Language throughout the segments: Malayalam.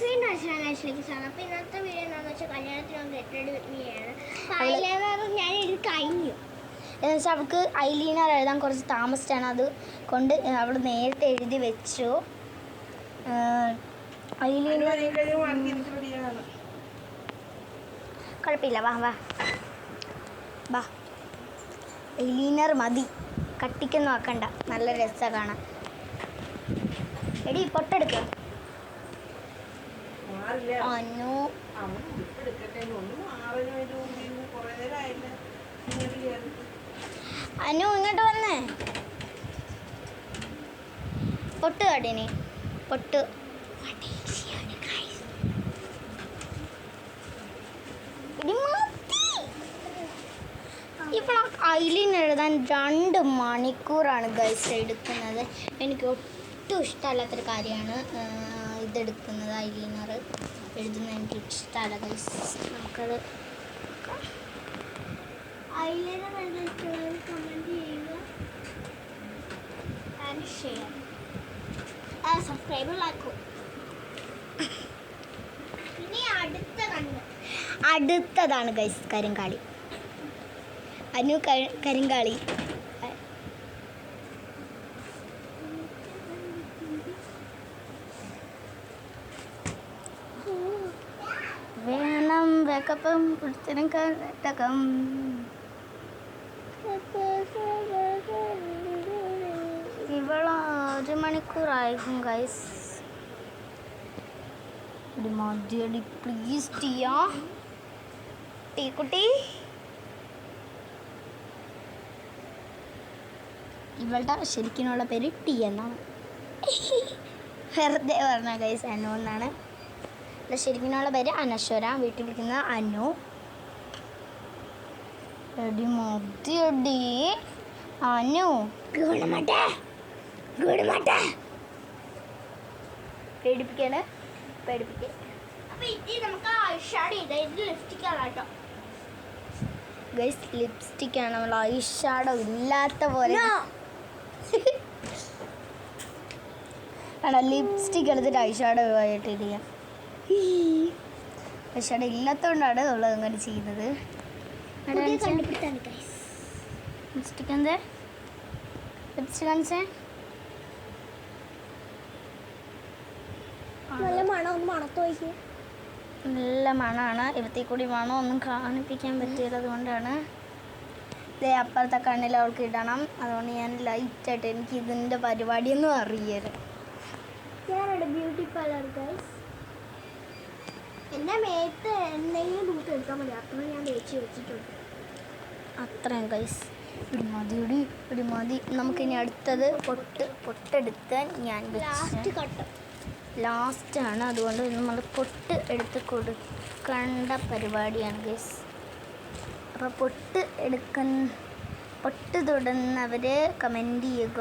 അപ്പോൾ ഇന്നത്തെ വീഡിയോ എന്താണെന്ന് വെച്ചാൽ കല്യാണത്തിന് ഗെറ്റ് വീഡിയോയാണ്. ഞാൻ ഇത് കഴിഞ്ഞു എന്ന് വെച്ചാൽ അവൾക്ക് ഐലീനർ എഴുതാൻ കുറച്ച് താമസിച്ചാണ്, അത് കൊണ്ട് അവൾ നേരത്തെ എഴുതി വെച്ചു. ഐലീനർ കുഴപ്പമില്ല, വാ വാ വാ. ഐലീനർ മതി, കട്ടിക്കൊന്നും ആക്കണ്ട, നല്ല രസമാണ് കാണാൻ. എടി പൊട്ടെടുക്ക. അനു അനു ഇങ്ങോട്ട് വന്നേ. പൊട്ട് കാട്ടിനി, പൊട്ട്. ഇപ്പോൾ ഐലീനർ എഴുതാൻ 2 മണിക്കൂറാണ് ഗൈസ് എടുക്കുന്നത്. എനിക്ക് ഒട്ടും ഇഷ്ടമല്ലാത്തൊരു കാര്യമാണ് ഇതെടുക്കുന്നത്. ഐലീനർ എഴുതുന്നത് എനിക്ക് ഇഷ്ടമല്ല ഗൈസ്. നമുക്കത് ഐലൈനർ എഴുതിയിട്ടുള്ളവർ കമൻറ്റ് ചെയ്യുക ആൻഡ് ഷെയർ, സബ്സ്ക്രൈബ് ആക്കും. ഇനി അടുത്തതാണ് ഗൈസ് കരിങ്കാളി. അനു കരിങ്കാളി. വേണം വേക്കപ്പം പുറത്തിനും കട്ടകം. ഇവള് 1 മണിക്കൂറായിരിക്കും ഗൈസ്. മതിയടി പ്ലീസ് ടിയാ, ടീക്കുട്ടി. ഇവളുടെ ശരിക്കുള്ള പേര് ടി എന്നാണ്, വെറുതെ പറഞ്ഞ ഗൈസ്. അനു എന്നാണ് ശരിക്കുള്ള പേര്. അനശ്വര, വീട്ടിലിരിക്കുന്ന അനു. എടി മതിയടി അനു. പേടിപ്പിക്കാണ്, പേടിപ്പിക്ക. അപ്പോൾ ഇത് നമുക്ക് ഐഷാഡോ ചെയ്ത് ഇത് ലിപ്സ്റ്റിക്കാണ് കേട്ടോ ഗൈസ്. ലിപ്സ്റ്റിക്കാണ്, നമ്മൾ ഐഷാഡോ ഇല്ലാത്ത പോലെ ആണോ ലിപ്സ്റ്റിക് എടുത്തിട്ട് ഐഷാഡോ ആയിട്ടിരിക്കുക. ഐഷാഡോ ഇല്ലാത്തതുകൊണ്ടാണ് നമ്മൾ അങ്ങനെ ചെയ്യുന്നത്. ലിപ്സ്റ്റിക് എന്തേ ലിപ്സ്റ്റിക് കാണിച്ചേ. നല്ല മണം, ഒന്ന് മണത്ത് നോക്കിയേ. നല്ല മണമാണ്. ഇവത്തിൽ കൂടി മണം ഒന്നും കാണിപ്പിക്കാൻ പറ്റിയത് കൊണ്ടാണ്. ഇതേ അപ്പുറത്തെ കണ്ണിൽ അവൾക്ക് ഇടണം, അതുകൊണ്ട് ഞാൻ ലൈറ്റായിട്ട്, എനിക്ക് ഇതിൻ്റെ പരിപാടിയൊന്നും അറിയരുത്. ഞാനവിടെ ബ്യൂട്ടി പാർലർ ഗൈസ്. എൻ്റെ മേത്ത് എന്തെങ്കിലും ബൂട്ട് എടുക്കാൻ മതി, അത്രയും ഞാൻ തേച്ച് വെച്ചിട്ടുണ്ട്. അത്രയും ഗൈസ്. ഒരു മതി, ഒരു മതി. നമുക്കിനി അടുത്തത് പൊട്ടെടുത്ത് ഞാൻ ലാസ്റ്റാണ്, അതുകൊണ്ട് നമ്മൾ പൊട്ട് എടുത്ത് കൊടുക്കേണ്ട പരിപാടിയാണ് ഗൈസ്. അപ്പോൾ പൊട്ട് തൊടുന്നവർ കമൻറ്റ് ചെയ്യുക.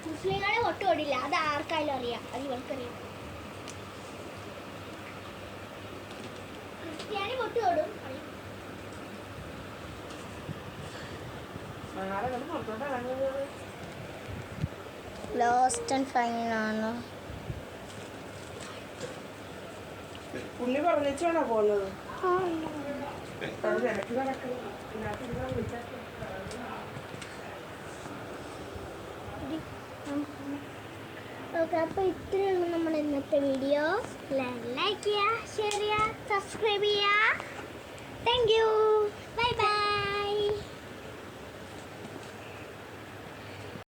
മുസ്ലിങ്ങളെ പൊട്ട് തൊടില്ല, അത് ആർക്കായാലും അറിയാം, അത് ഇവർക്കറിയാം. ക്രിസ്ത്യാനി പൊട്ട് തൊടും. ലാസ്റ്റ് ആൻഡ് ഫൈനലാണ്. പുള്ളി പറഞ്ഞാണോ പോകുന്നത്? ഓക്കെ, അപ്പോൾ ഇത്രയാണ് നമ്മുടെ ഇന്നത്തെ വീഡിയോ. ലൈക്ക് ചെയ്യുക, ഷെയർ ചെയ്യുക, സബ്സ്ക്രൈബ് ചെയ്യുക. Thank U.